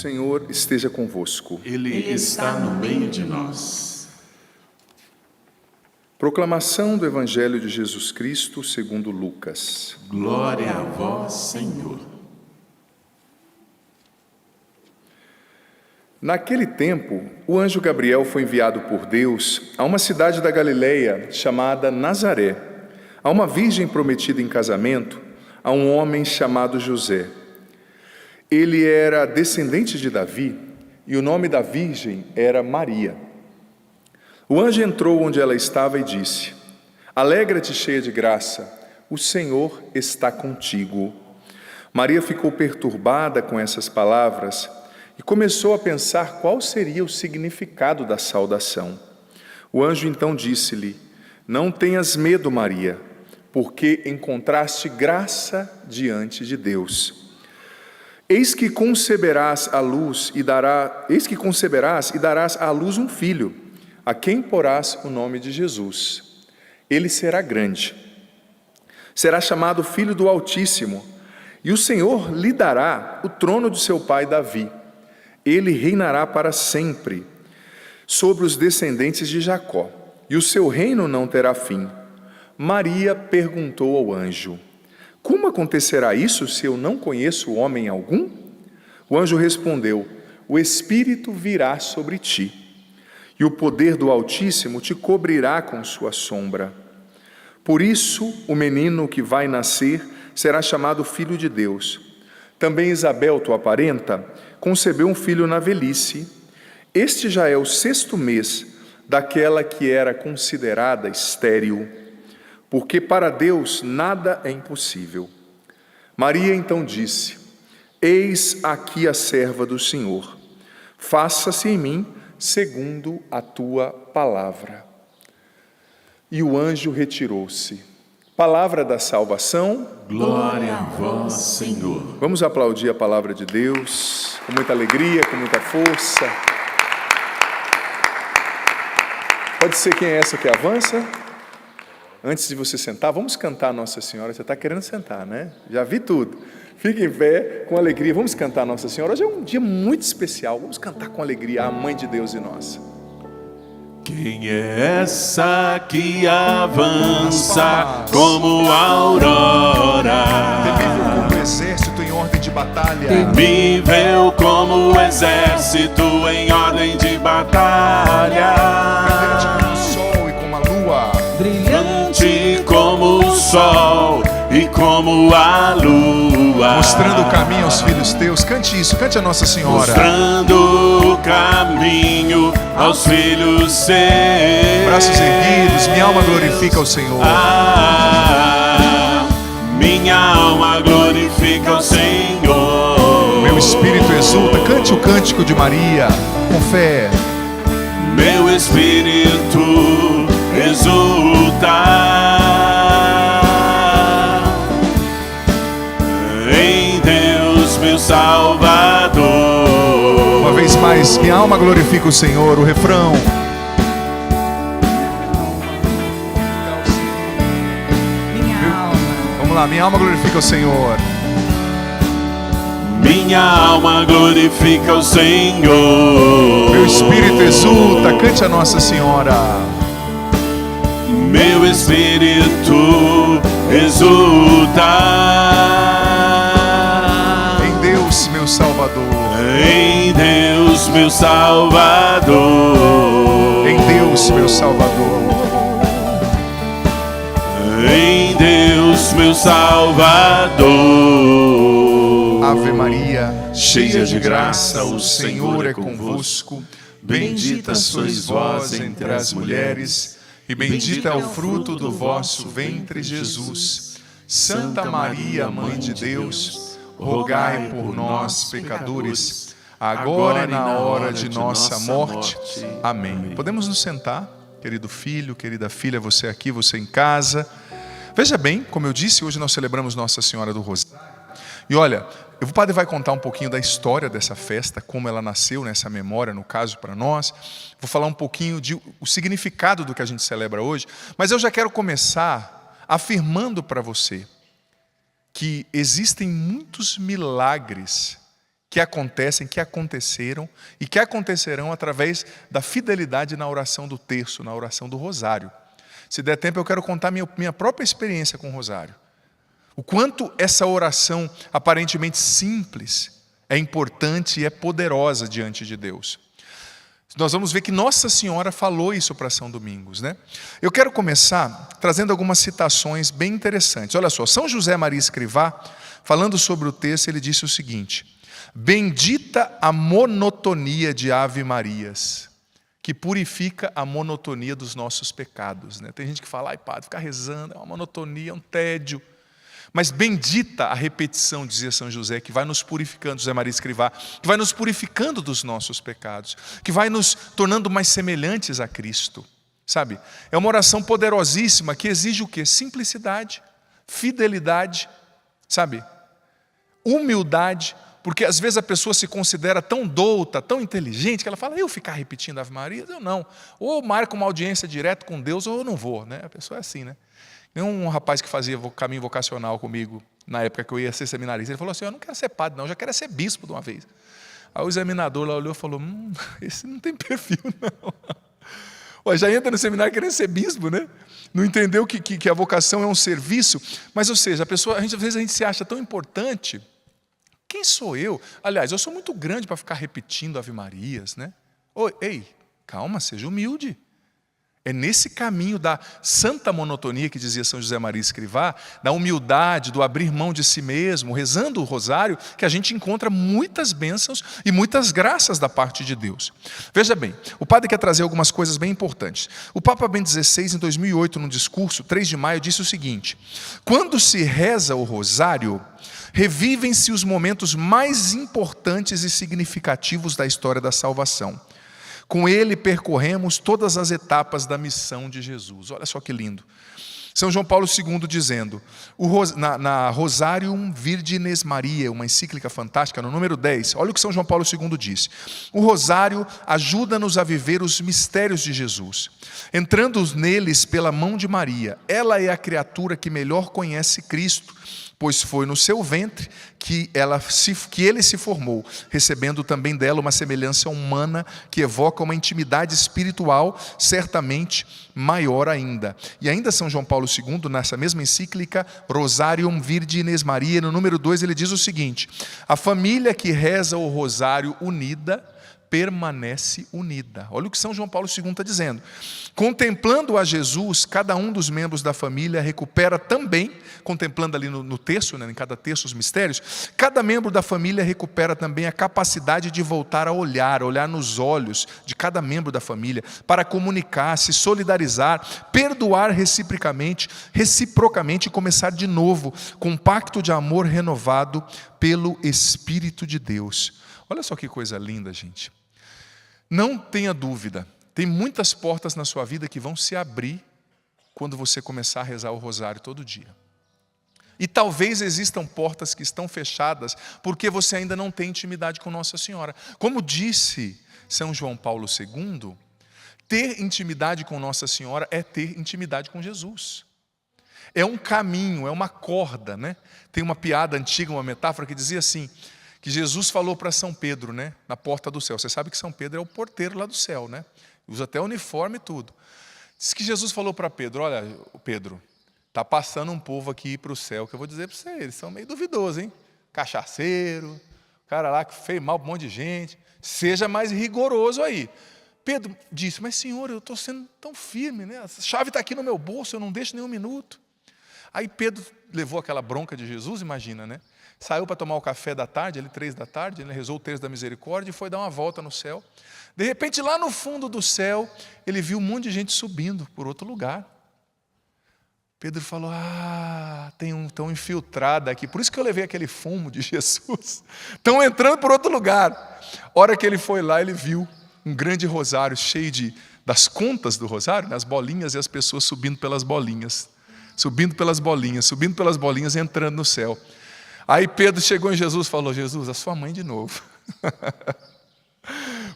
Senhor esteja convosco. Ele está no meio de nós. Proclamação do Evangelho de Jesus Cristo segundo Lucas. Glória a vós, Senhor. Naquele tempo, o anjo Gabriel foi enviado por Deus a uma cidade da Galileia chamada Nazaré, a uma virgem prometida em casamento a um homem chamado José. Ele era descendente de Davi e o nome da virgem era Maria. O anjo entrou onde ela estava e disse: Alegra-te, cheia de graça, o Senhor está contigo. Maria ficou perturbada com essas palavras e começou a pensar qual seria o significado da saudação. O anjo então disse-lhe: Não tenhas medo, Maria, porque encontraste graça diante de Deus. Eis que conceberás e darás à luz um filho, a quem porás o nome de Jesus. Ele será grande. Será chamado Filho do Altíssimo, e o Senhor lhe dará o trono de seu pai Davi. Ele reinará para sempre sobre os descendentes de Jacó, e o seu reino não terá fim. Maria perguntou ao anjo: Como acontecerá isso se eu não conheço homem algum? O anjo respondeu: O Espírito virá sobre ti, e o poder do Altíssimo te cobrirá com sua sombra. Por isso, o menino que vai nascer será chamado Filho de Deus. Também Isabel, tua parenta, concebeu um filho na velhice. Este já é o 6º mês daquela que era considerada estéril, porque para Deus nada é impossível. Maria então disse: Eis aqui a serva do Senhor. Faça-se em mim segundo a tua palavra. E o anjo retirou-se. Palavra da salvação. Glória a vós, Senhor. Vamos aplaudir a palavra de Deus com muita alegria, com muita força. Pode ser quem é essa que avança? Antes de você sentar, vamos cantar Nossa Senhora. Você está querendo sentar, né? Já vi tudo. Fique em pé, com alegria. Vamos cantar Nossa Senhora. Hoje é um dia muito especial. Vamos cantar com alegria a Mãe de Deus e nossa. Quem é essa que avança como a aurora? Temível como exército em ordem de batalha. Temível como exército em ordem de batalha. Brilhante como o sol e como a lua. Brilhante como o sol e como a lua. Mostrando o caminho aos filhos teus. Cante isso, cante a Nossa Senhora. Mostrando o caminho aos filhos seus. Braços erguidos, minha alma glorifica o Senhor. Minha alma glorifica o Senhor. Meu espírito exulta, cante o cântico de Maria, com fé. Meu espírito exulta em Deus, meu Salvador. Uma vez mais, minha alma glorifica o Senhor, o refrão. Vamos lá, minha alma glorifica o Senhor. Minha alma glorifica o Senhor. Meu espírito exulta, cante a Nossa Senhora. Meu espírito exulta em Deus, meu Salvador. Em Deus, meu Salvador. Em Deus, meu Salvador. Em Deus, meu Salvador. Ave Maria, cheia de graça, o Senhor é convosco. Bendita sois vós entre as mulheres, e bendito é o fruto do vosso ventre, Jesus. Santa Maria, Mãe de Deus, rogai por nós, pecadores, agora e na hora de nossa morte. Amém. Podemos nos sentar, querido filho, querida filha, você aqui, você em casa. Veja bem, como eu disse, hoje nós celebramos Nossa Senhora do Rosário. E olha, o padre vai contar um pouquinho da história dessa festa, como ela nasceu nessa memória, no caso para nós. Vou falar um pouquinho o significado do que a gente celebra hoje, mas eu já quero começar afirmando para você que existem muitos milagres que acontecem, que aconteceram e que acontecerão através da fidelidade na oração do terço, na oração do rosário. Se der tempo, eu quero contar minha própria experiência com o rosário. O quanto essa oração aparentemente simples é importante e é poderosa diante de Deus. Nós vamos ver que Nossa Senhora falou isso para São Domingos, né? Eu quero começar trazendo algumas citações bem interessantes. Olha só, São José Maria Escrivá, falando sobre o texto, ele disse o seguinte: bendita a monotonia de Ave Marias, que purifica a monotonia dos nossos pecados, né? Tem gente que fala, ai padre, ficar rezando é uma monotonia, é um tédio. Mas bendita a repetição, dizia São José, que vai nos purificando, José Maria Escrivá, que vai nos purificando dos nossos pecados, que vai nos tornando mais semelhantes a Cristo, sabe? É uma oração poderosíssima que exige o quê? Simplicidade, fidelidade, sabe? Humildade, porque às vezes a pessoa se considera tão douta, tão inteligente, que ela fala, eu ficar repetindo Ave Maria? Eu não. Ou marco uma audiência direto com Deus, ou eu não vou, né? A pessoa é assim, né? Tem um rapaz que fazia caminho vocacional comigo, na época que eu ia ser seminarista, ele falou assim, eu não quero ser padre não, eu já quero ser bispo de uma vez. Aí o examinador lá olhou e falou, esse não tem perfil não. Ó, já entra no seminário querendo ser bispo, né? Não entendeu que a vocação é um serviço, mas ou seja, às vezes a gente se acha tão importante, quem sou eu? Aliás, eu sou muito grande para ficar repetindo Ave Marias, né? Ei, calma, seja humilde. É nesse caminho da santa monotonia que dizia São José Maria Escrivá, da humildade, do abrir mão de si mesmo, rezando o rosário, que a gente encontra muitas bênçãos e muitas graças da parte de Deus. Veja bem, o padre quer trazer algumas coisas bem importantes. O Papa Bento XVI, em 2008, num discurso, 3 de maio, disse o seguinte: quando se reza o rosário, revivem-se os momentos mais importantes e significativos da história da salvação. Com ele percorremos todas as etapas da missão de Jesus. Olha só que lindo. São João Paulo II dizendo, na Rosarium Virgines Mariae, uma encíclica fantástica, no número 10, olha o que São João Paulo II disse. O rosário ajuda-nos a viver os mistérios de Jesus, entrando neles pela mão de Maria. Ela é a criatura que melhor conhece Cristo, pois foi no seu ventre que ele se formou, recebendo também dela uma semelhança humana que evoca uma intimidade espiritual certamente maior ainda. E ainda São João Paulo II, nessa mesma encíclica, Rosarium Virgines Mariae, no número 2, ele diz o seguinte: a família que reza o rosário unida, permanece unida. Olha o que São João Paulo II está dizendo. Contemplando a Jesus, cada um dos membros da família recupera também, contemplando ali no texto, né, em cada texto os mistérios, cada membro da família recupera também a capacidade de voltar a olhar nos olhos de cada membro da família, para comunicar, se solidarizar, perdoar reciprocamente e começar de novo, com um pacto de amor renovado pelo Espírito de Deus. Olha só que coisa linda, gente. Não tenha dúvida, tem muitas portas na sua vida que vão se abrir quando você começar a rezar o rosário todo dia. E talvez existam portas que estão fechadas porque você ainda não tem intimidade com Nossa Senhora. Como disse São João Paulo II, ter intimidade com Nossa Senhora é ter intimidade com Jesus. É um caminho, é uma corda, né? Tem uma piada antiga, uma metáfora que dizia assim, que Jesus falou para São Pedro, né, na porta do céu. Você sabe que São Pedro é o porteiro lá do céu, né? Usa até uniforme e tudo. Diz que Jesus falou para Pedro, olha, Pedro, está passando um povo aqui para o céu, que eu vou dizer para você, eles são meio duvidosos, hein? Cachaceiro, cara lá que fez mal para um monte de gente, seja mais rigoroso aí. Pedro disse, mas Senhor, eu estou sendo tão firme, né? A chave está aqui no meu bolso, eu não deixo nem um minuto. Aí Pedro levou aquela bronca de Jesus, imagina, né? Saiu para tomar o café da tarde, ali 3 da tarde, ele rezou o terço da misericórdia e foi dar uma volta no céu. De repente, lá no fundo do céu, ele viu um monte de gente subindo por outro lugar. Pedro falou, estão infiltrados aqui, por isso que eu levei aquele fumo de Jesus. Estão entrando por outro lugar. A hora que ele foi lá, ele viu um grande rosário cheio das contas do rosário, né, as bolinhas e as pessoas subindo pelas bolinhas, entrando no céu. Aí Pedro chegou em Jesus e falou, Jesus, a sua mãe de novo.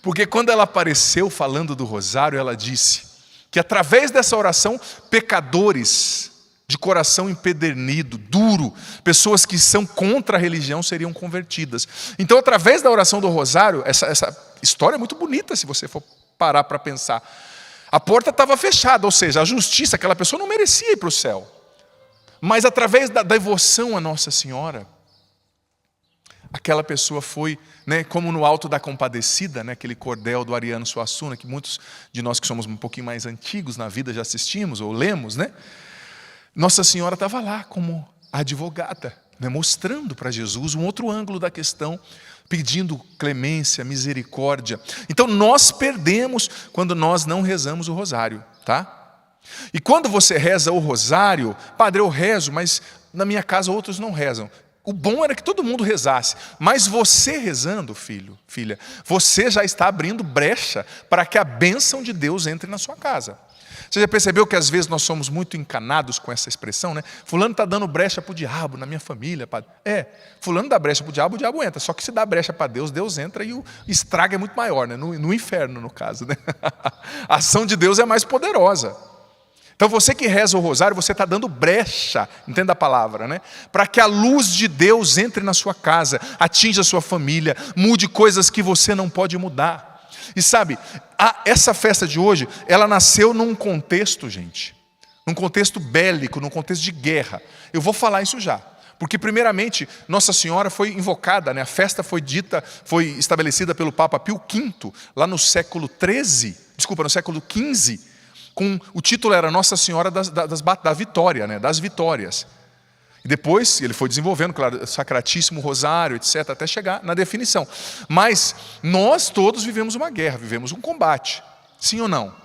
Porque quando ela apareceu falando do rosário, ela disse que através dessa oração, pecadores de coração empedernido, duro, pessoas que são contra a religião seriam convertidas. Então, através da oração do rosário, essa história é muito bonita se você for parar para pensar. A porta estava fechada, ou seja, a justiça, aquela pessoa não merecia ir para o céu. Mas através da devoção a Nossa Senhora, aquela pessoa foi, como no Alto da Compadecida, aquele cordel do Ariano Suassuna, que muitos de nós que somos um pouquinho mais antigos na vida já assistimos ou lemos, Nossa Senhora estava lá como advogada, mostrando para Jesus um outro ângulo da questão, pedindo clemência, misericórdia. Então nós perdemos quando nós não rezamos o rosário, tá? E quando você reza o rosário, padre, eu rezo, mas na minha casa outros não rezam. O bom era que todo mundo rezasse, mas você rezando, filho, filha, você já está abrindo brecha para que a bênção de Deus entre na sua casa. Você já percebeu que às vezes nós somos muito encanados com essa expressão, Fulano está dando brecha para o diabo na minha família, padre. Fulano dá brecha para o diabo entra. Só que se dá brecha para Deus, Deus entra e o estrago é muito maior, no inferno no caso. A ação de Deus é mais poderosa. Então você que reza o rosário, você está dando brecha, entenda a palavra, para que a luz de Deus entre na sua casa, atinja a sua família, mude coisas que você não pode mudar. E sabe, essa festa de hoje, ela nasceu num contexto, gente, num contexto bélico, num contexto de guerra. Eu vou falar isso já, porque primeiramente Nossa Senhora foi invocada, a festa foi estabelecida pelo Papa Pio V, lá no século XV, o título era Nossa Senhora da Vitória, das Vitórias. E depois ele foi desenvolvendo, claro, Sacratíssimo Rosário, etc., até chegar na definição. Mas nós todos vivemos uma guerra, vivemos um combate. Sim ou não?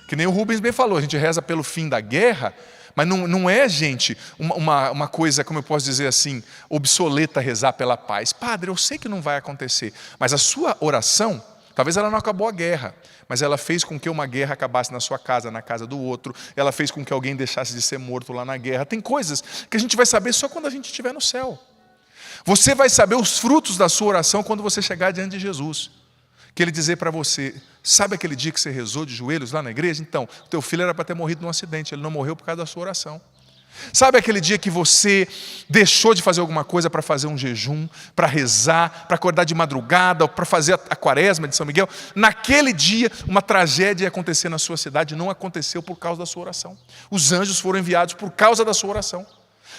Que nem o Rubens bem falou, a gente reza pelo fim da guerra, mas não é, gente, uma coisa, como eu posso dizer assim, obsoleta rezar pela paz. Padre, eu sei que não vai acontecer, mas a sua oração, talvez ela não acabou a guerra, mas ela fez com que uma guerra acabasse na sua casa, na casa do outro. Ela fez com que alguém deixasse de ser morto lá na guerra. Tem coisas que a gente vai saber só quando a gente estiver no céu. Você vai saber os frutos da sua oração quando você chegar diante de Jesus. Que Ele dizer para você, sabe aquele dia que você rezou de joelhos lá na igreja? Então, o teu filho era para ter morrido num acidente, ele não morreu por causa da sua oração. Sabe aquele dia que você deixou de fazer alguma coisa para fazer um jejum, para rezar, para acordar de madrugada, ou para fazer a quaresma de São Miguel? Naquele dia, uma tragédia ia acontecer na sua cidade, não aconteceu por causa da sua oração. Os anjos foram enviados por causa da sua oração.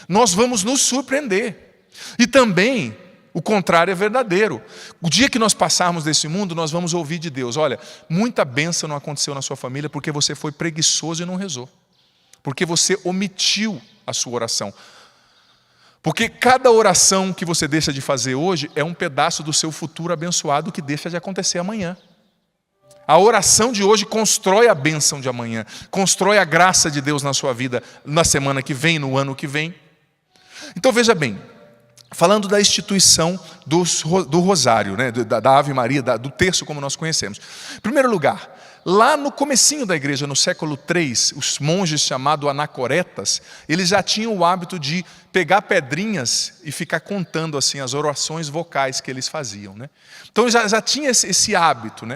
Nós vamos nos surpreender. E também, o contrário é verdadeiro. O dia que nós passarmos desse mundo, nós vamos ouvir de Deus, olha, muita bênção não aconteceu na sua família porque você foi preguiçoso e não rezou. Porque você omitiu a sua oração. Porque cada oração que você deixa de fazer hoje é um pedaço do seu futuro abençoado que deixa de acontecer amanhã. A oração de hoje constrói a bênção de amanhã, constrói a graça de Deus na sua vida na semana que vem, no ano que vem. Então veja bem, falando da instituição do rosário, da Ave Maria, do terço como nós conhecemos. Em primeiro lugar, lá no comecinho da igreja, no século III, os monges chamados anacoretas, eles já tinham o hábito de pegar pedrinhas e ficar contando assim as orações vocais que eles faziam. Então já tinha esse hábito.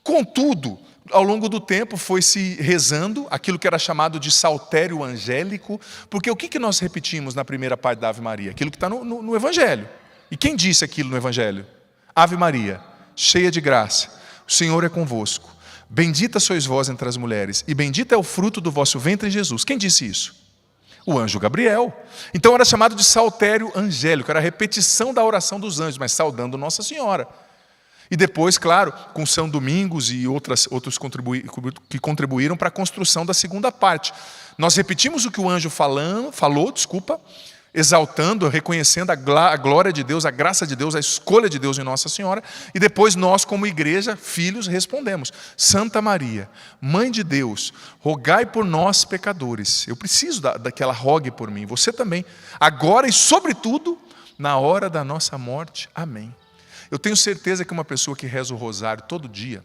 Contudo, ao longo do tempo foi se rezando aquilo que era chamado de saltério angélico, porque o que nós repetimos na primeira parte da Ave Maria? Aquilo que está no Evangelho. E quem disse aquilo no Evangelho? Ave Maria, cheia de graça, o Senhor é convosco. Bendita sois vós entre as mulheres, e bendito é o fruto do vosso ventre, Jesus. Quem disse isso? O anjo Gabriel. Então era chamado de saltério angélico, era a repetição da oração dos anjos, mas saudando Nossa Senhora. E depois, claro, com São Domingos e outros que contribuíram para a construção da segunda parte. Nós repetimos o que o anjo falou, exaltando, reconhecendo a glória de Deus, a graça de Deus, a escolha de Deus em Nossa Senhora, e depois nós, como igreja, filhos, respondemos: Santa Maria, Mãe de Deus, rogai por nós pecadores. Eu preciso que ela rogue por mim, você também, agora e sobretudo na hora da nossa morte. Amém. Eu tenho certeza que uma pessoa que reza o rosário todo dia,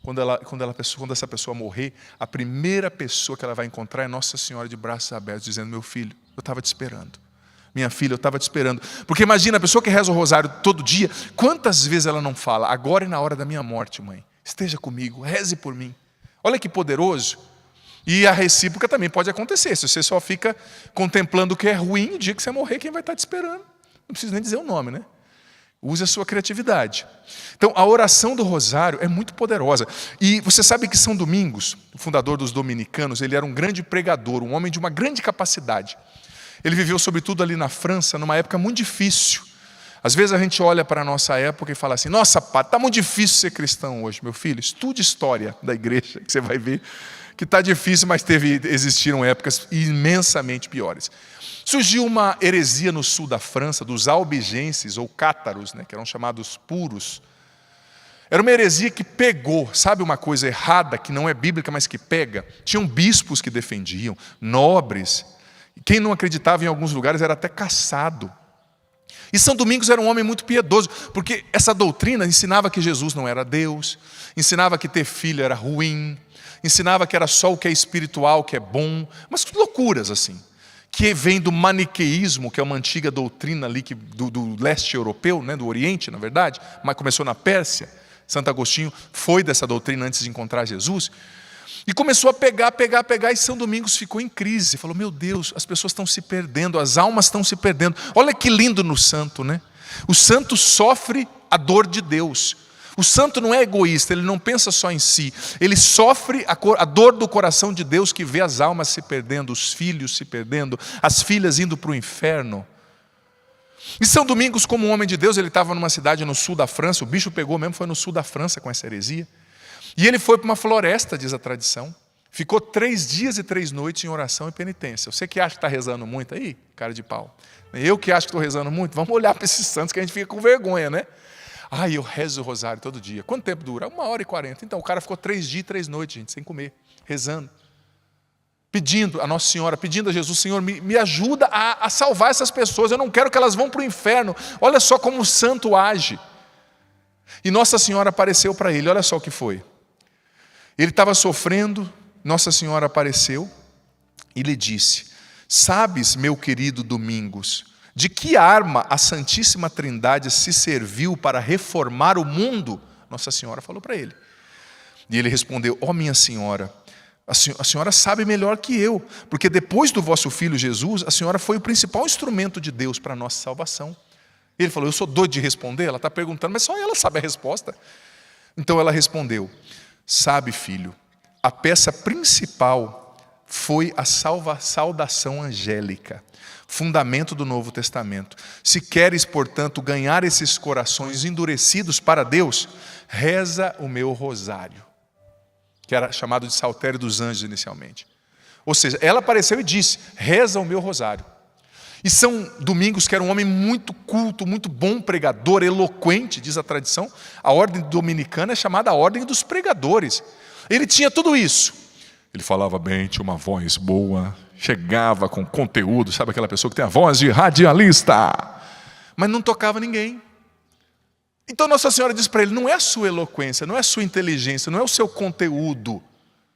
quando essa pessoa morrer, a primeira pessoa que ela vai encontrar é Nossa Senhora de braços abertos, dizendo: meu filho, eu estava te esperando. Minha filha, eu estava te esperando. Porque imagina, a pessoa que reza o rosário todo dia, quantas vezes ela não fala: agora e na hora da minha morte, mãe, esteja comigo, reze por mim. Olha que poderoso. E a recíproca também pode acontecer. Se você só fica contemplando o que é ruim, o dia que você morrer, quem vai estar te esperando? Não precisa nem dizer o nome, né? Use a sua criatividade. Então, a oração do rosário é muito poderosa. E você sabe que São Domingos, o fundador dos dominicanos, ele era um grande pregador, um homem de uma grande capacidade. Ele viveu, sobretudo, ali na França, numa época muito difícil. Às vezes a gente olha para a nossa época e fala assim, nossa, padre, está muito difícil ser cristão hoje, meu filho. Estude história da igreja, que você vai ver que está difícil, mas existiram épocas imensamente piores. Surgiu uma heresia no sul da França, dos albigenses, ou cátaros, né, que eram chamados puros. Era uma heresia que pegou, sabe uma coisa errada, que não é bíblica, mas que pega? Tinham bispos que defendiam, nobres. Quem não acreditava em alguns lugares era até caçado. E São Domingos era um homem muito piedoso, porque essa doutrina ensinava que Jesus não era Deus, ensinava que ter filho era ruim, ensinava que era só o que é espiritual, que é bom, umas loucuras assim, que vem do maniqueísmo, que é uma antiga doutrina ali do leste europeu, né, do Oriente, na verdade, mas começou na Pérsia. Santo Agostinho foi dessa doutrina antes de encontrar Jesus. E começou a pegar, e São Domingos ficou em crise. Falou, meu Deus, as pessoas estão se perdendo, as almas estão se perdendo. Olha que lindo no santo, né? O santo sofre a dor de Deus. O santo não é egoísta, ele não pensa só em si. Ele sofre a dor do coração de Deus que vê as almas se perdendo, os filhos se perdendo, as filhas indo para o inferno. E São Domingos, como um homem de Deus, ele estava numa cidade no sul da França, o bicho pegou mesmo, foi no sul da França com essa heresia. E ele foi para uma floresta, diz a tradição, ficou 3 dias e 3 noites em oração e penitência. Você que acha que está rezando muito aí, cara de pau. Eu que acho que estou rezando muito, vamos olhar para esses santos que a gente fica com vergonha, né? Eu rezo o rosário todo dia. Quanto tempo dura? 1h40. Então, o cara ficou 3 dias e 3 noites, gente, sem comer, rezando. Pedindo a Nossa Senhora, pedindo a Jesus, Senhor, me ajuda a salvar essas pessoas. Eu não quero que elas vão para o inferno. Olha só como o santo age. E Nossa Senhora apareceu para ele. Olha só o que foi. Ele estava sofrendo, Nossa Senhora apareceu e lhe disse, sabes, meu querido Domingos, de que arma a Santíssima Trindade se serviu para reformar o mundo? Nossa Senhora falou para ele. E ele respondeu, minha senhora, a senhora sabe melhor que eu, porque depois do vosso filho Jesus, a senhora foi o principal instrumento de Deus para a nossa salvação. Ele falou, eu sou doido de responder? Ela está perguntando, mas só ela sabe a resposta. Então ela respondeu, sabe, filho, a peça principal foi a saudação angélica, fundamento do Novo Testamento. Se queres, portanto, ganhar esses corações endurecidos para Deus, reza o meu rosário, que era chamado de Saltério dos Anjos inicialmente. Ou seja, ela apareceu e disse, reza o meu rosário. E São Domingos, que era um homem muito culto, muito bom pregador, eloquente, diz a tradição, a ordem dominicana é chamada a ordem dos pregadores. Ele tinha tudo isso. Ele falava bem, tinha uma voz boa, chegava com conteúdo, sabe aquela pessoa que tem a voz de radialista, mas não tocava ninguém. Então Nossa Senhora diz para ele, não é a sua eloquência, não é a sua inteligência, não é o seu conteúdo.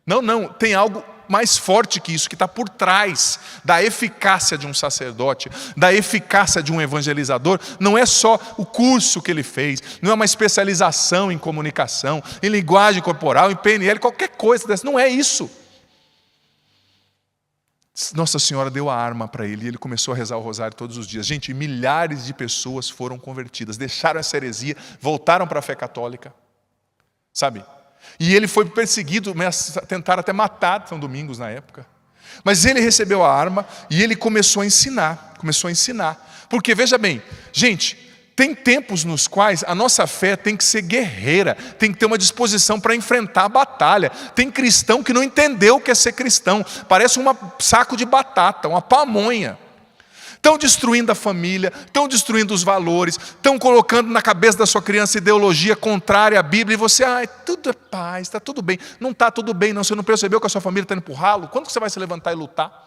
Não, tem algo mais forte que isso, que está por trás da eficácia de um sacerdote, da eficácia de um evangelizador. Não é só o curso que ele fez, não é uma especialização em comunicação, em linguagem corporal, em PNL, qualquer coisa dessa, não é isso. Nossa Senhora deu a arma para ele e ele começou a rezar o rosário todos os dias. Gente, milhares de pessoas foram convertidas, deixaram essa heresia, voltaram para a fé católica, sabe? E ele foi perseguido, tentaram até matar São Domingos na época. Mas ele recebeu a arma e ele começou a ensinar. Porque, veja bem, gente, tem tempos nos quais a nossa fé tem que ser guerreira, tem que ter uma disposição para enfrentar a batalha. Tem cristão que não entendeu o que é ser cristão, parece um saco de batata, uma pamonha. Estão destruindo a família, estão destruindo os valores, estão colocando na cabeça da sua criança ideologia contrária à Bíblia, e você, tudo é paz, está tudo bem. Não está tudo bem, não. Você não percebeu que a sua família está indo para o ralo? Quando você vai se levantar e lutar?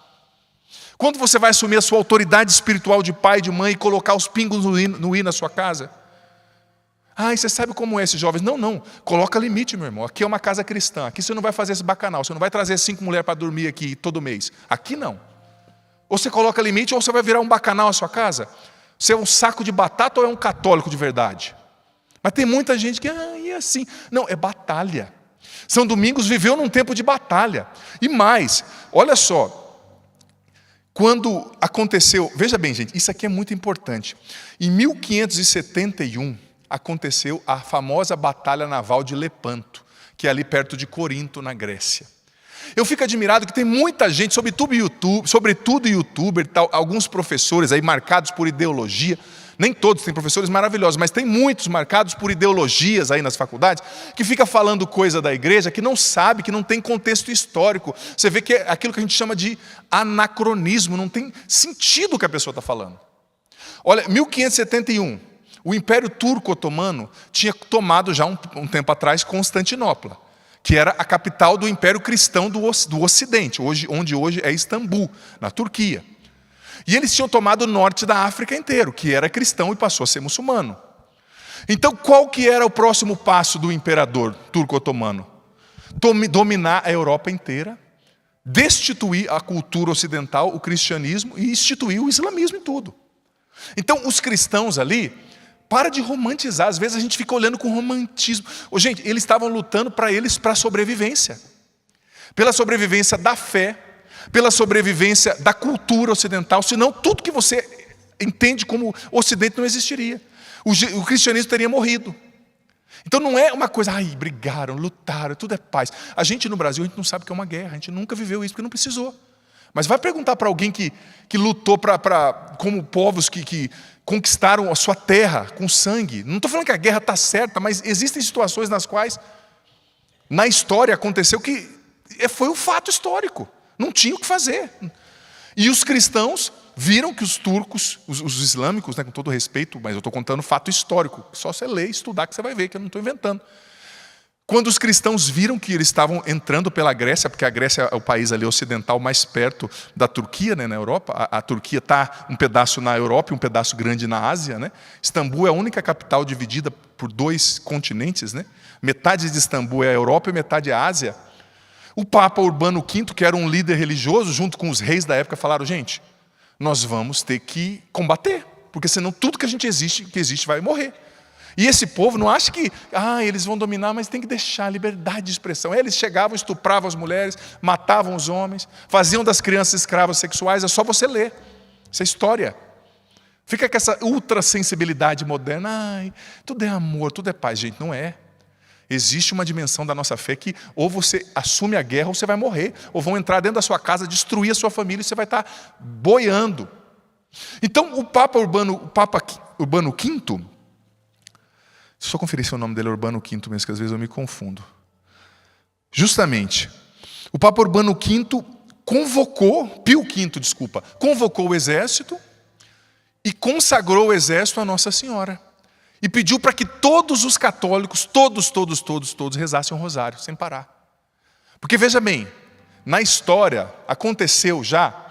Quando você vai assumir a sua autoridade espiritual de pai e de mãe e colocar os pingos no i na sua casa? Você sabe como é esses jovens? Não, coloca limite, meu irmão. Aqui é uma casa cristã, aqui você não vai fazer esse bacanal, você não vai trazer 5 mulheres para dormir aqui todo mês. Aqui não. Ou você coloca limite, ou você vai virar um bacanal à sua casa. Você é um saco de batata ou é um católico de verdade? Mas tem muita gente que, é assim. Não, é batalha. São Domingos viveu num tempo de batalha. E mais, olha só, quando aconteceu, veja bem, gente, isso aqui é muito importante. Em 1571, aconteceu a famosa Batalha Naval de Lepanto, que é ali perto de Corinto, na Grécia. Eu fico admirado que tem muita gente, sobretudo youtuber, alguns professores aí marcados por ideologia. Nem todos têm professores maravilhosos, mas tem muitos marcados por ideologias aí nas faculdades, que fica falando coisa da igreja que não sabe, que não tem contexto histórico. Você vê que é aquilo que a gente chama de anacronismo, não tem sentido o que a pessoa está falando. Olha, 1571, o Império Turco-Otomano tinha tomado já um tempo atrás Constantinopla, que era a capital do Império Cristão do Ocidente, onde hoje é Istambul, na Turquia. E eles tinham tomado o norte da África inteiro, que era cristão e passou a ser muçulmano. Então, qual que era o próximo passo do imperador turco-otomano? Dominar a Europa inteira, destituir a cultura ocidental, o cristianismo, e instituir o islamismo em tudo. Então, os cristãos ali, para de romantizar, às vezes a gente fica olhando com romantismo. Gente, eles estavam lutando para a sobrevivência. Pela sobrevivência da fé, pela sobrevivência da cultura ocidental, senão tudo que você entende como Ocidente não existiria. O cristianismo teria morrido. Então não é uma coisa, brigaram, lutaram, tudo é paz. A gente no Brasil, a gente não sabe o que é uma guerra, a gente nunca viveu isso, porque não precisou. Mas vai perguntar para alguém que lutou como povos que conquistaram a sua terra com sangue. Não estou falando que a guerra está certa, mas existem situações nas quais, na história, aconteceu que foi um fato histórico. Não tinha o que fazer. E os cristãos viram que os turcos, os islâmicos, né, com todo respeito, mas eu estou contando fato histórico, só você ler e estudar que você vai ver, que eu não estou inventando. Quando os cristãos viram que eles estavam entrando pela Grécia, porque a Grécia é o país ali ocidental mais perto da Turquia, né, na Europa, a Turquia está um pedaço na Europa e um pedaço grande na Ásia, né? Istambul é a única capital dividida por 2 continentes, né? Metade de Istambul é a Europa e metade é a Ásia. O Papa Urbano V, que era um líder religioso, junto com os reis da época, falaram, gente, nós vamos ter que combater, porque senão tudo que existe vai morrer. E esse povo não acha que, eles vão dominar, mas tem que deixar a liberdade de expressão. Eles chegavam, estupravam as mulheres, matavam os homens, faziam das crianças escravas sexuais, é só você ler. Isso é história. Fica com essa ultrassensibilidade moderna, tudo é amor, tudo é paz. Gente, não é. Existe uma dimensão da nossa fé que ou você assume a guerra ou você vai morrer, ou vão entrar dentro da sua casa, destruir a sua família e você vai estar boiando. Então o Papa Urbano V, deixa eu só conferir se o nome dele é Urbano V mesmo, que às vezes eu me confundo. Justamente, o Papa Urbano V Pio V, convocou o exército e consagrou o exército a Nossa Senhora. E pediu para que todos os católicos, todos, rezassem um rosário, sem parar. Porque veja bem, na história aconteceu já,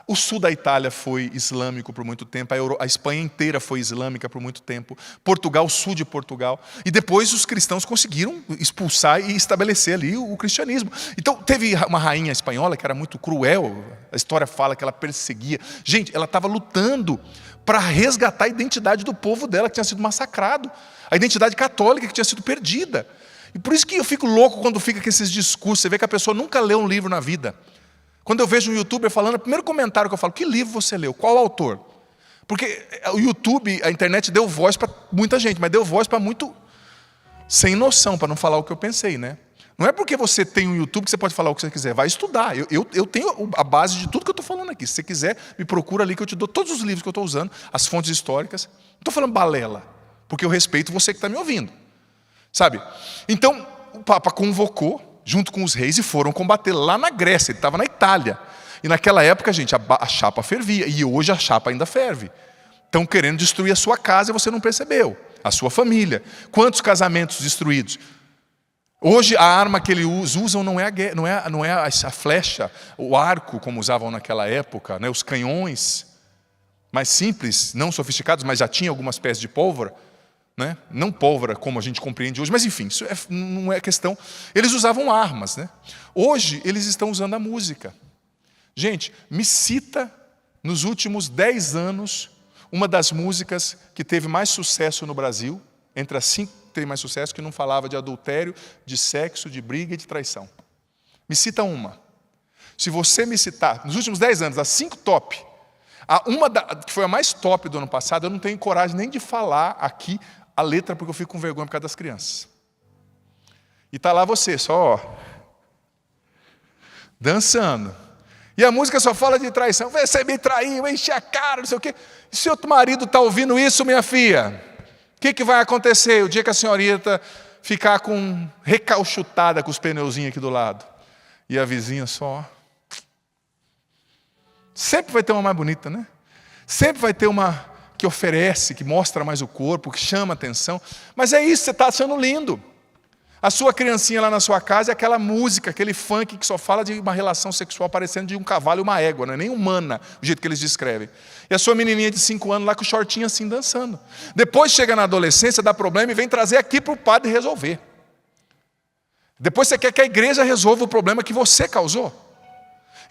o sul da Itália foi islâmico por muito tempo, a Espanha inteira foi islâmica por muito tempo, Portugal, sul de Portugal, e depois os cristãos conseguiram expulsar e estabelecer ali o cristianismo. Então teve uma rainha espanhola que era muito cruel, a história fala que ela perseguia. Gente, ela estava lutando para resgatar a identidade do povo dela, que tinha sido massacrado, a identidade católica que tinha sido perdida. E por isso que eu fico louco quando fica com esses discursos, você vê que a pessoa nunca leu um livro na vida. Quando eu vejo um youtuber falando, o primeiro comentário que eu falo, que livro você leu? Qual autor? Porque o YouTube, a internet deu voz para muita gente, mas deu voz para muito sem noção, para não falar o que eu pensei, né? Não é porque você tem um YouTube que você pode falar o que você quiser, vai estudar. Eu tenho a base de tudo que eu estou falando aqui. Se você quiser, me procura ali que eu te dou todos os livros que eu estou usando, as fontes históricas. Não estou falando balela, porque eu respeito você que está me ouvindo. Sabe? Então, o Papa convocou, junto com os reis, e foram combater lá na Grécia, ele estava na Itália. E naquela época, gente, a chapa fervia, e hoje a chapa ainda ferve. Estão querendo destruir a sua casa e você não percebeu, a sua família. Quantos casamentos destruídos? Hoje a arma que eles usam não é a flecha, o arco, como usavam naquela época, né? Os canhões mais simples, não sofisticados, mas já tinha algumas peças de pólvora. Né? Não pólvora como a gente compreende hoje, mas enfim, isso não é questão. Eles usavam armas, né? Hoje eles estão usando a música. Gente, me cita nos últimos 10 anos uma das músicas que teve mais sucesso no Brasil, entre as ter mais sucesso que não falava de adultério, de sexo, de briga e de traição. Me cita uma. Se você me citar, nos últimos 10 anos, as 5 top, que foi a mais top do ano passado, eu não tenho coragem nem de falar aqui a letra, porque eu fico com vergonha por causa das crianças. E tá lá você, só dançando. E a música só fala de traição. Você me traiu, enche a cara, não sei o quê. E se outro marido está ouvindo isso, minha filha, o que vai acontecer o dia que a senhorita ficar recalchutada com os pneuzinhos aqui do lado? E a vizinha só... Sempre vai ter uma mais bonita, né? Sempre vai ter uma que oferece, que mostra mais o corpo, que chama atenção. Mas é isso, você está achando lindo. A sua criancinha lá na sua casa é aquela música, aquele funk que só fala de uma relação sexual parecendo de um cavalo e uma égua, não é nem humana, do jeito que eles descrevem. E a sua menininha de 5 anos lá com o shortinho assim dançando. Depois chega na adolescência, dá problema e vem trazer aqui para o padre resolver. Depois você quer que a igreja resolva o problema que você causou.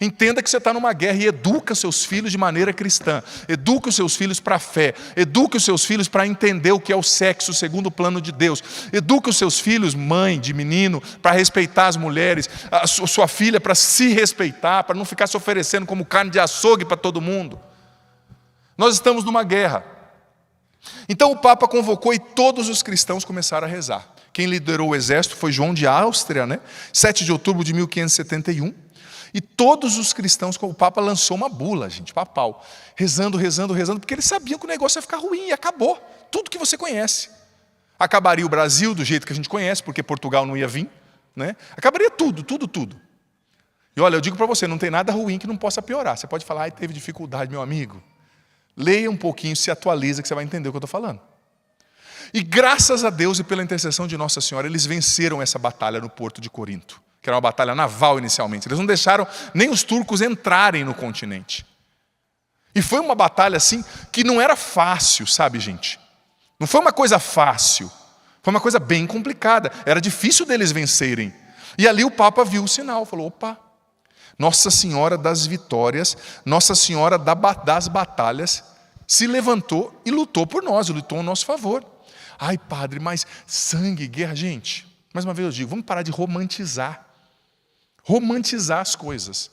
Entenda que você está numa guerra e educa seus filhos de maneira cristã. Educa os seus filhos para a fé. Educa os seus filhos para entender o que é o sexo segundo o plano de Deus. Educa os seus filhos, mãe de menino, para respeitar as mulheres. A sua filha para se respeitar, para não ficar se oferecendo como carne de açougue para todo mundo. Nós estamos numa guerra. Então o Papa convocou e todos os cristãos começaram a rezar. Quem liderou o exército foi João de Áustria, 7 de outubro de 1571. E todos os cristãos, o Papa lançou uma bula, gente, papal, rezando, porque eles sabiam que o negócio ia ficar ruim e acabou. Tudo que você conhece. Acabaria o Brasil do jeito que a gente conhece, porque Portugal não ia vir, Acabaria tudo. E olha, eu digo para você, não tem nada ruim que não possa piorar. Você pode falar, teve dificuldade, meu amigo. Leia um pouquinho, se atualiza, que você vai entender o que eu estou falando. E graças a Deus e pela intercessão de Nossa Senhora, eles venceram essa batalha no Porto de Corinto, que era uma batalha naval inicialmente. Eles não deixaram nem os turcos entrarem no continente. E foi uma batalha assim, que não era fácil, sabe, gente? Não foi uma coisa fácil. Foi uma coisa bem complicada. Era difícil deles vencerem. E ali o Papa viu o sinal, falou, opa, Nossa Senhora das Vitórias, Nossa Senhora das Batalhas, se levantou e lutou por nós, lutou a nosso favor. Ai, padre, mas sangue, guerra, gente, mais uma vez eu digo, vamos parar de romantizar as coisas.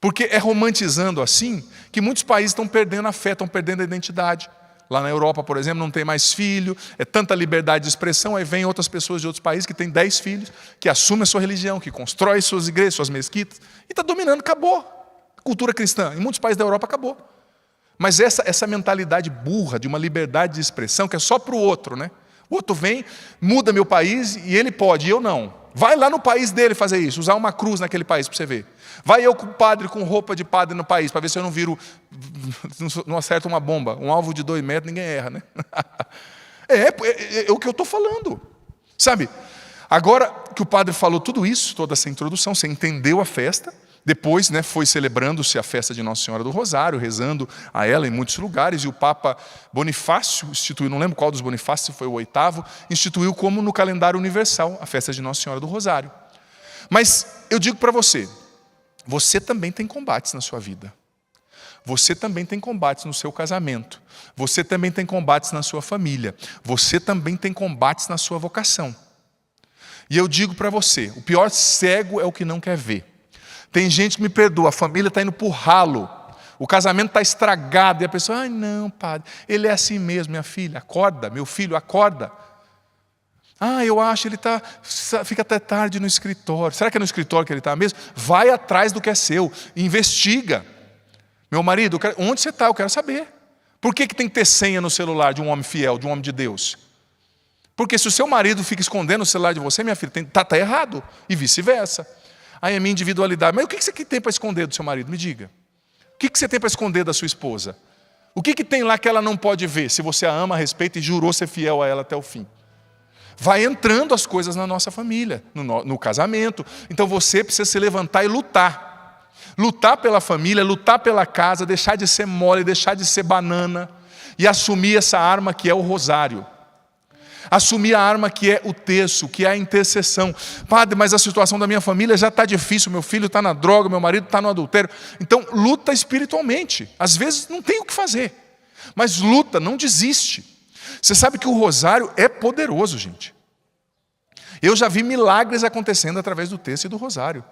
Porque é romantizando assim que muitos países estão perdendo a fé, estão perdendo a identidade. Lá na Europa, por exemplo, não tem mais filho, é tanta liberdade de expressão, aí vem outras pessoas de outros países que têm 10 filhos, que assumem a sua religião, que constroem suas igrejas, suas mesquitas, e está dominando, acabou. Cultura cristã, em muitos países da Europa acabou. Mas essa mentalidade burra de uma liberdade de expressão, que é só para o outro, O outro vem, muda meu país e ele pode, e eu não. Vai lá no país dele fazer isso, usar uma cruz naquele país para você ver. Vai eu com padre, com roupa de padre no país, para ver se eu não viro, não acerto uma bomba. Um alvo de 2 metros, ninguém erra, É o que eu estou falando. Sabe, agora que o padre falou tudo isso, toda essa introdução, você entendeu a festa. Depois, foi celebrando-se a festa de Nossa Senhora do Rosário, rezando a ela em muitos lugares, e o Papa Bonifácio instituiu, não lembro qual dos Bonifácios, se foi o 8º, instituiu como no calendário universal a festa de Nossa Senhora do Rosário. Mas eu digo para você, você também tem combates na sua vida. Você também tem combates no seu casamento. Você também tem combates na sua família. Você também tem combates na sua vocação. E eu digo para você, o pior cego é o que não quer ver. Tem gente que me perdoa, a família está indo para o ralo, o casamento está estragado, e a pessoa, ai não, padre, ele é assim mesmo, minha filha, acorda, meu filho, acorda. Eu acho, ele fica até tarde no escritório. Será que é no escritório que ele está mesmo? Vai atrás do que é seu, investiga. Meu marido, onde você está? Eu quero saber. Por que tem que ter senha no celular de um homem fiel, de um homem de Deus? Porque se o seu marido fica escondendo o celular de você, minha filha, está errado, e vice-versa. Aí a minha individualidade. Mas o que você tem para esconder do seu marido? Me diga. O que você tem para esconder da sua esposa? O que tem lá que ela não pode ver, se você a ama, respeita e jurou ser fiel a ela até o fim? Vai entrando as coisas na nossa família, no casamento. Então você precisa se levantar e lutar. Lutar pela família, lutar pela casa, deixar de ser mole, deixar de ser banana e assumir essa arma que é o rosário. Assumir a arma que é o terço, que é a intercessão. Padre, mas a situação da minha família já está difícil, meu filho está na droga, meu marido está no adultério. Então luta espiritualmente. Às vezes não tem o que fazer, mas luta, não desiste. Você sabe que o rosário é poderoso, gente. Eu já vi milagres acontecendo através do texto e do rosário.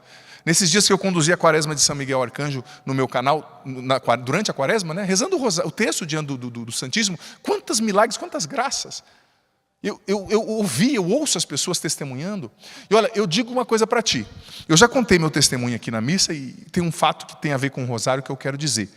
Nesses dias que eu conduzi a quaresma de São Miguel Arcanjo no meu canal, durante a quaresma, né, rezando o texto diante do Santíssimo, quantos milagres, quantas graças. Eu ouvi, eu ouço as pessoas testemunhando. E olha, eu digo uma coisa para ti. Eu já contei meu testemunho aqui na missa e tem um fato que tem a ver com o rosário que eu quero dizer.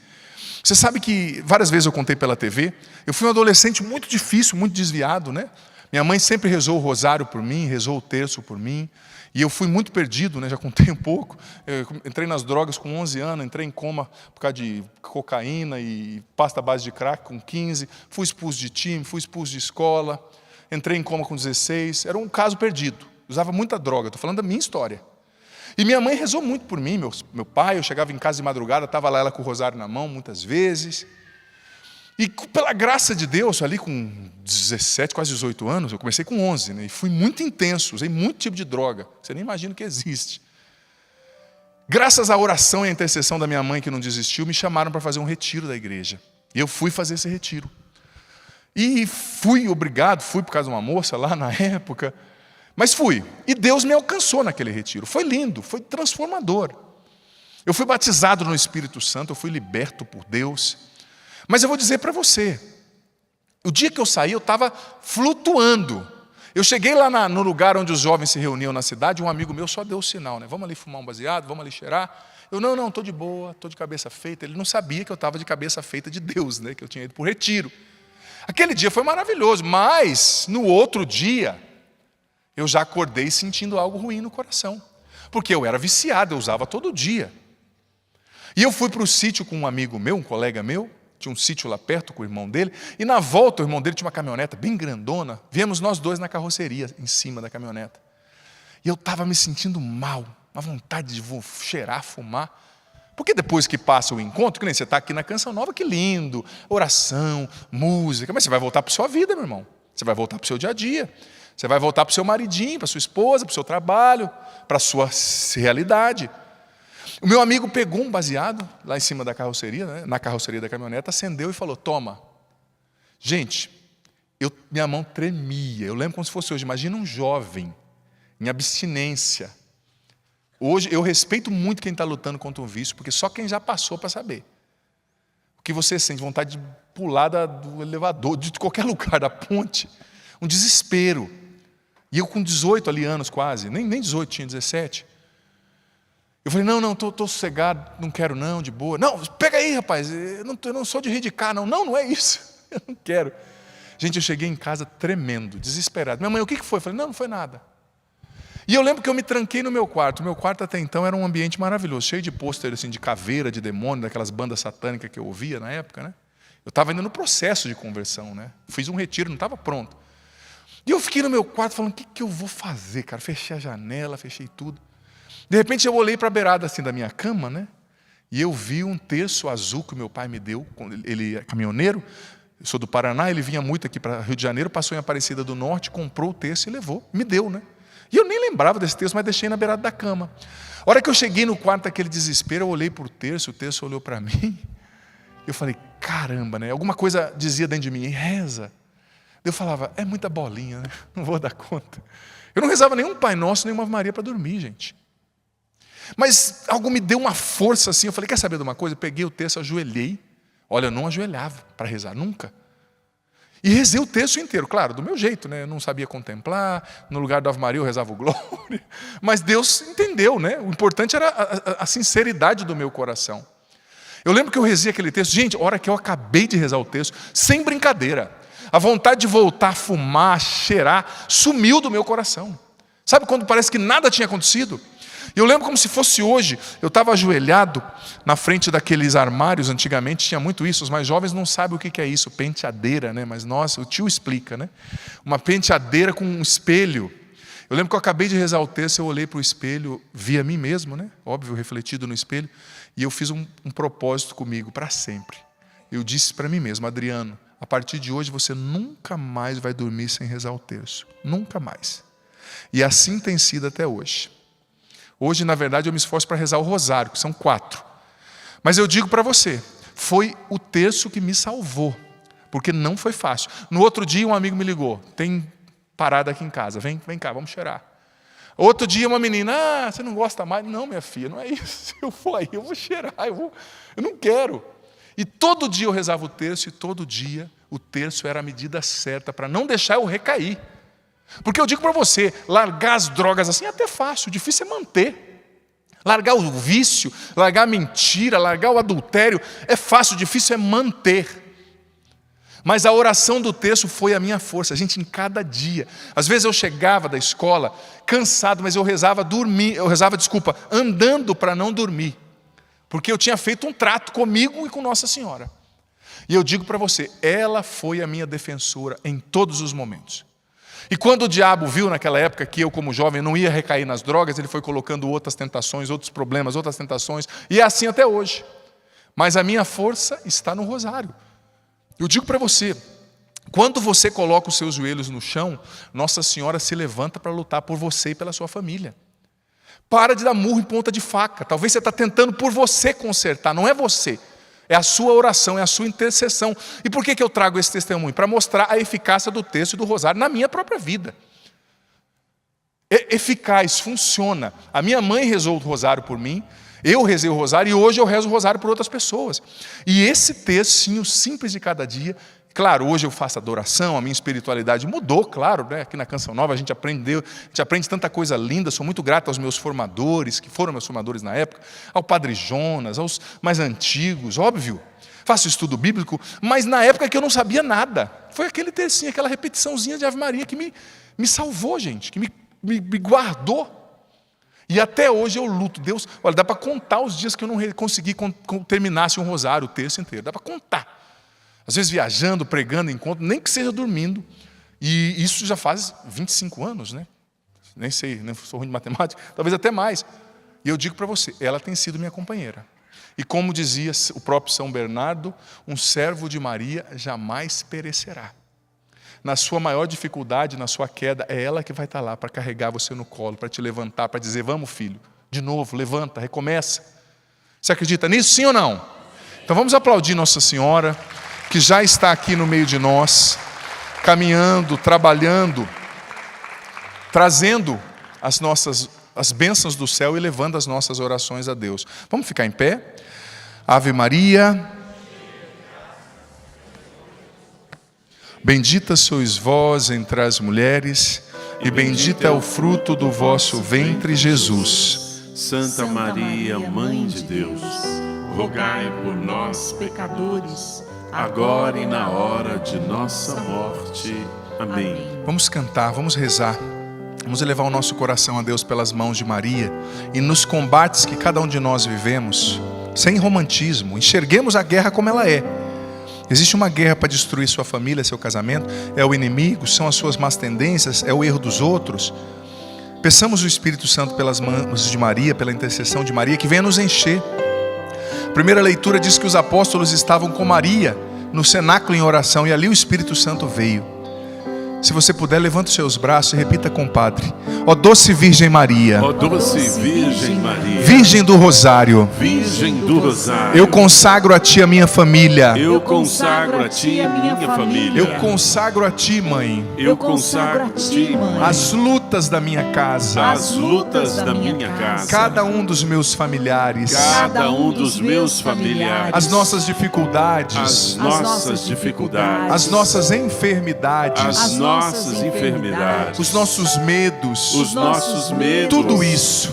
Você sabe que várias vezes eu contei pela TV, eu fui um adolescente muito difícil, muito desviado, né? Minha mãe sempre rezou o rosário por mim, rezou o terço por mim. E eu fui muito perdido, né? Já contei um pouco. Eu entrei nas drogas com 11 anos, entrei em coma por causa de cocaína e pasta à base de crack com 15. Fui expulso de time, fui expulso de escola. Entrei em coma com 16. Era um caso perdido. Usava muita droga. Estou falando da minha história. E minha mãe rezou muito por mim. Meu pai, eu chegava em casa de madrugada, estava lá ela com o rosário na mão muitas vezes. E pela graça de Deus, ali com 17, quase 18 anos, eu comecei com 11, né? E fui muito intenso, usei muito tipo de droga. Você nem imagina que existe. Graças à oração e à intercessão da minha mãe, que não desistiu, me chamaram para fazer um retiro da igreja. E eu fui fazer esse retiro. E fui obrigado, fui por causa de uma moça lá na época, mas fui. E Deus me alcançou naquele retiro. Foi lindo, foi transformador. Eu fui batizado no Espírito Santo, eu fui liberto por Deus. Mas eu vou dizer para você, o dia que eu saí, eu estava flutuando. Eu cheguei lá no lugar onde os jovens se reuniam na cidade, um amigo meu só deu o sinal, né? Vamos ali fumar um baseado, vamos ali cheirar. Eu, não, estou de boa, estou de cabeça feita. Ele não sabia que eu estava de cabeça feita de Deus, né? Que eu tinha ido para o retiro. Aquele dia foi maravilhoso, mas no outro dia, eu já acordei sentindo algo ruim no coração. Porque eu era viciado, eu usava todo dia. E eu fui para o sítio com um amigo meu, um colega meu, tinha um sítio lá perto com o irmão dele, e na volta o irmão dele tinha uma caminhoneta bem grandona, viemos nós dois na carroceria, em cima da caminhoneta. E eu estava me sentindo mal, uma vontade de cheirar, fumar. Porque depois que passa o encontro, que nem você está aqui na Canção Nova, que lindo, oração, música, mas você vai voltar para a sua vida, meu irmão. Você vai voltar para o seu dia a dia. Você vai voltar para o seu maridinho, para a sua esposa, para o seu trabalho, para a sua realidade. O meu amigo pegou um baseado lá em cima da carroceria, né, na carroceria da caminhoneta, acendeu e falou, toma. Gente, minha mão tremia, eu lembro como se fosse hoje, imagina um jovem em abstinência. Hoje eu respeito muito quem está lutando contra um vício, porque só quem já passou para saber. O que você sente, vontade de pular do elevador, de qualquer lugar, da ponte, um desespero. E eu com 18 ali anos quase, nem 18, tinha 17. Eu falei, não, estou sossegado, não quero não, de boa. Não, pega aí, rapaz, eu não sou de rir de cá, não é isso, eu não quero. Gente, eu cheguei em casa tremendo, desesperado. Minha mãe, o que foi? Eu falei, não foi nada. E eu lembro que eu me tranquei no meu quarto. O meu quarto até então era um ambiente maravilhoso, cheio de pôster assim, de caveira, de demônio, daquelas bandas satânicas que eu ouvia na época, né? Eu estava ainda no processo de conversão, né? Fiz um retiro, não estava pronto. E eu fiquei no meu quarto falando, o que eu vou fazer, cara? Fechei a janela, fechei tudo. De repente eu olhei para a beirada assim da minha cama, né? E eu vi um terço azul que meu pai me deu, ele é caminhoneiro, eu sou do Paraná, ele vinha muito aqui para Rio de Janeiro, passou em Aparecida do Norte, comprou o terço e levou, me deu, né? E eu nem lembrava desse terço, mas deixei na beirada da cama. A hora que eu cheguei no quarto daquele desespero, eu olhei para o terço olhou para mim, eu falei, caramba, né? Alguma coisa dizia dentro de mim, reza. Eu falava, é muita bolinha, né? Não vou dar conta. Eu não rezava nenhum Pai Nosso, nenhuma Ave Maria para dormir, gente. Mas algo me deu uma força assim, eu falei, quer saber de uma coisa? Eu peguei o texto, ajoelhei. Olha, eu não ajoelhava para rezar, nunca. E rezei o texto inteiro, claro, do meu jeito, né? Eu não sabia contemplar, no lugar da Ave Maria eu rezava o Glória. Mas Deus entendeu, né? O importante era a sinceridade do meu coração. Eu lembro que eu rezei aquele texto, gente, a hora que eu acabei de rezar o texto, sem brincadeira, a vontade de voltar a fumar, a cheirar, sumiu do meu coração. Sabe quando parece que nada tinha acontecido? Eu lembro como se fosse hoje, eu estava ajoelhado na frente daqueles armários, antigamente tinha muito isso, os mais jovens não sabem o que é isso, penteadeira, né? Mas nossa, o tio explica, né? Uma penteadeira com um espelho. Eu lembro que eu acabei de rezar o texto, eu olhei para o espelho, vi a mim mesmo, né? Óbvio, refletido no espelho, e eu fiz um propósito comigo para sempre. Eu disse para mim mesmo, Adriano, a partir de hoje você nunca mais vai dormir sem rezar o terço, nunca mais. E assim tem sido até hoje. Hoje, na verdade, eu me esforço para rezar o rosário, que são 4. Mas eu digo para você, foi o terço que me salvou, porque não foi fácil. No outro dia, um amigo me ligou, tem parada aqui em casa, vem cá, vamos cheirar. Outro dia uma menina, você não gosta mais? Não, minha filha, não é isso. Se eu for aí, eu vou cheirar, eu não quero. E todo dia eu rezava o terço, e todo dia o terço era a medida certa para não deixar eu recair. Porque eu digo para você, largar as drogas assim é até fácil, o difícil é manter. Largar o vício, largar a mentira, largar o adultério, é fácil, o difícil é manter. Mas a oração do terço foi a minha força, gente, em cada dia. Às vezes eu chegava da escola cansado, mas eu rezava andando para não dormir. Porque eu tinha feito um trato comigo e com Nossa Senhora. E eu digo para você, ela foi a minha defensora em todos os momentos. E quando o diabo viu naquela época que eu, como jovem, não ia recair nas drogas, ele foi colocando outras tentações, outros problemas, outras tentações, e é assim até hoje. Mas a minha força está no rosário. Eu digo para você, quando você coloca os seus joelhos no chão, Nossa Senhora se levanta para lutar por você e pela sua família. Para de dar murro em ponta de faca. Talvez você está tentando por você consertar, não é você. É a sua oração, é a sua intercessão. E por que eu trago esse testemunho? Para mostrar a eficácia do texto e do rosário na minha própria vida. É eficaz, funciona. A minha mãe rezou o rosário por mim, eu rezei o rosário e hoje eu rezo o rosário por outras pessoas. E esse textinho simples de cada dia, claro, hoje eu faço adoração, a minha espiritualidade mudou, claro, né? Aqui na Canção Nova a gente aprende tanta coisa linda, sou muito grato aos meus formadores, que foram meus formadores na época, ao Padre Jonas, aos mais antigos, óbvio. Faço estudo bíblico, mas na época que eu não sabia nada. Foi aquele textinho, aquela repetiçãozinha de Ave Maria que me salvou, gente, que me guardou. E até hoje eu luto. Deus, olha, dá para contar os dias que eu não consegui terminar um rosário, o texto inteiro. Dá para contar. Às vezes viajando, pregando, encontro, nem que seja dormindo. E isso já faz 25 anos, né? Nem sei, nem sou ruim de matemática, talvez até mais. E eu digo para você, ela tem sido minha companheira. E como dizia o próprio São Bernardo, um servo de Maria jamais perecerá. Na sua maior dificuldade, na sua queda, é ela que vai estar lá para carregar você no colo, para te levantar, para dizer, vamos filho, de novo, levanta, recomeça. Você acredita nisso, sim ou não? Então vamos aplaudir Nossa Senhora, que já está aqui no meio de nós, caminhando, trabalhando, trazendo as bênçãos do céu e levando as nossas orações a Deus. Vamos ficar em pé? Ave Maria, bendita sois vós entre as mulheres, e bendito é o fruto do vosso ventre, Jesus. Santa Maria, Mãe de Deus, rogai por nós, pecadores, agora e na hora de nossa morte. Amém. Vamos cantar, vamos rezar. Vamos elevar o nosso coração a Deus pelas mãos de Maria. E nos combates que cada um de nós vivemos, sem romantismo, enxerguemos a guerra como ela é. Existe uma guerra para destruir sua família, seu casamento. É o inimigo, são as suas más tendências, é o erro dos outros. Peçamos o Espírito Santo pelas mãos de Maria, pela intercessão de Maria, que venha nos encher. A primeira leitura diz que os apóstolos estavam com Maria no cenáculo em oração, e ali o Espírito Santo veio. Se você puder, levante os seus braços e repita com o Padre. Ó doce Virgem Maria, Ó doce Virgem Maria, Virgem do Rosário, Virgem do Rosário, eu consagro a Ti a minha família. eu consagro a Ti a minha família. Eu consagro a Ti, Mãe, Eu consagro a Ti, Mãe, as lutas da minha casa, as lutas da minha casa, cada um dos meus familiares, cada um dos meus familiares, as nossas dificuldades, as nossas dificuldades, as nossas enfermidades, as nossas enfermidades, os nossos medos, os nossos medos,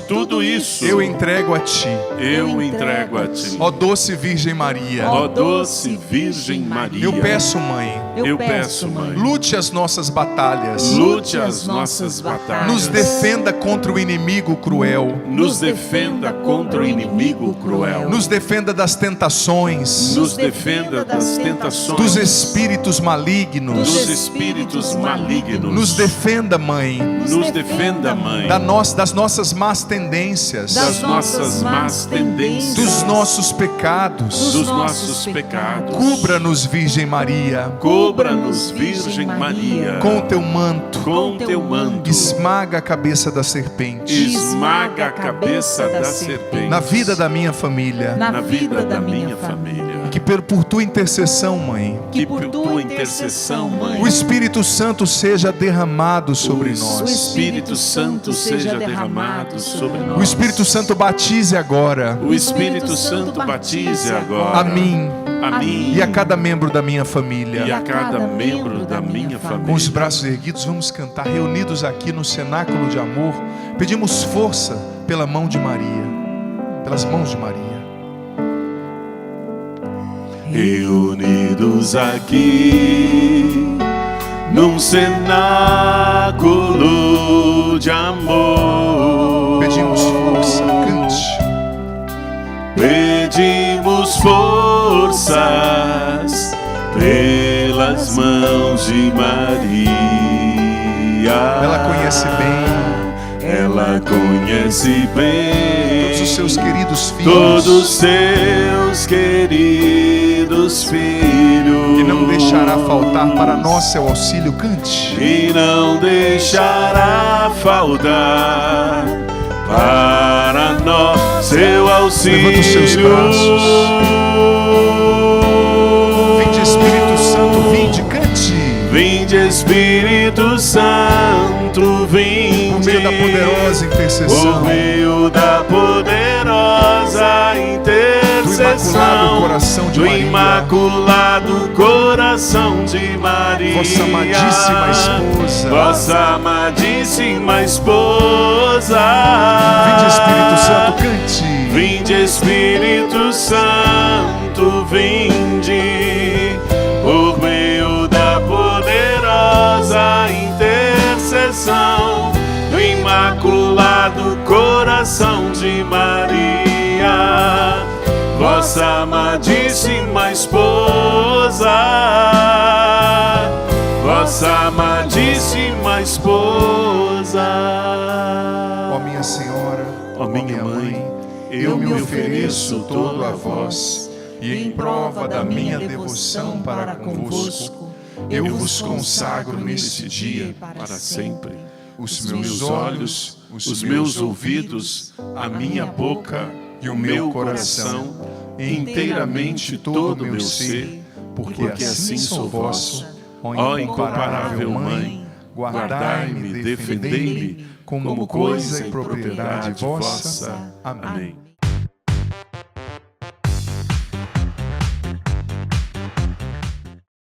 tudo isso eu entrego a Ti. eu entrego a Ti. Ó doce Virgem Maria, Ó doce Virgem Maria, eu peço, Mãe, eu peço, Mãe, lute as nossas batalhas, lute as nossas batalhas, nos defenda contra o inimigo cruel, nos defenda contra o inimigo cruel, nos defenda das tentações, nos defenda das tentações, dos espíritos malignos, dos espíritos malignos, nos defenda, Mãe, nos defenda, Mãe, das nossas más tendências, das nossas más tendências, dos nossos pecados. dos nossos pecados. Cubra-nos, Virgem Maria, Cubra-nos, Virgem Maria, com teu manto, com teu manto, esmaga a cabeça da serpente, esmaga a cabeça da serpente na vida da minha família, na vida da minha família. que por tua intercessão, Mãe, Que por tua intercessão, Mãe, o Espírito Santo seja derramado sobre o nós. Espírito Santo seja derramado sobre nós. O Espírito Santo batize agora O Espírito Santo batize agora a mim a mim e a cada membro da minha família. e a cada membro da minha família. Com os braços erguidos, vamos cantar, reunidos aqui no cenáculo de amor. Pedimos força pela mão de Maria, pelas mãos de Maria. Reunidos aqui num cenáculo de amor, Pedimos força, cante. pedimos forças pelas mãos de Maria. Ela conhece bem Ela conhece bem todos os seus queridos filhos. todos seus queridos filhos, E não deixará faltar para nós seu auxílio, cante. e não deixará faltar para nós seu auxílio. Levanta os seus braços. Vinde Espírito Santo, vinde, cante. Vinde Espírito Santo, vinde Por meio da poderosa intercessão por meio da poderosa intercessão do Imaculado Coração de do Maria, Imaculado Coração de Maria, vossa amadíssima esposa. vossa amadíssima esposa. Vinde Espírito Santo, cante. Vinde Espírito Santo, vinde por meio da poderosa intercessão do Imaculado Coração de Maria, vossa amadíssima esposa, vossa amadíssima esposa. Ó minha Senhora, Ó minha Mãe, eu me ofereço todo a vós, e em prova da minha devoção para convosco, eu vos consagro neste dia para sempre os meus olhos, os meus ouvidos, a minha boca e o meu coração, inteiramente todo o meu ser, porque assim sou vosso, ó incomparável Mãe, guardai-me, defendei-me como coisa e propriedade vossa. Amém.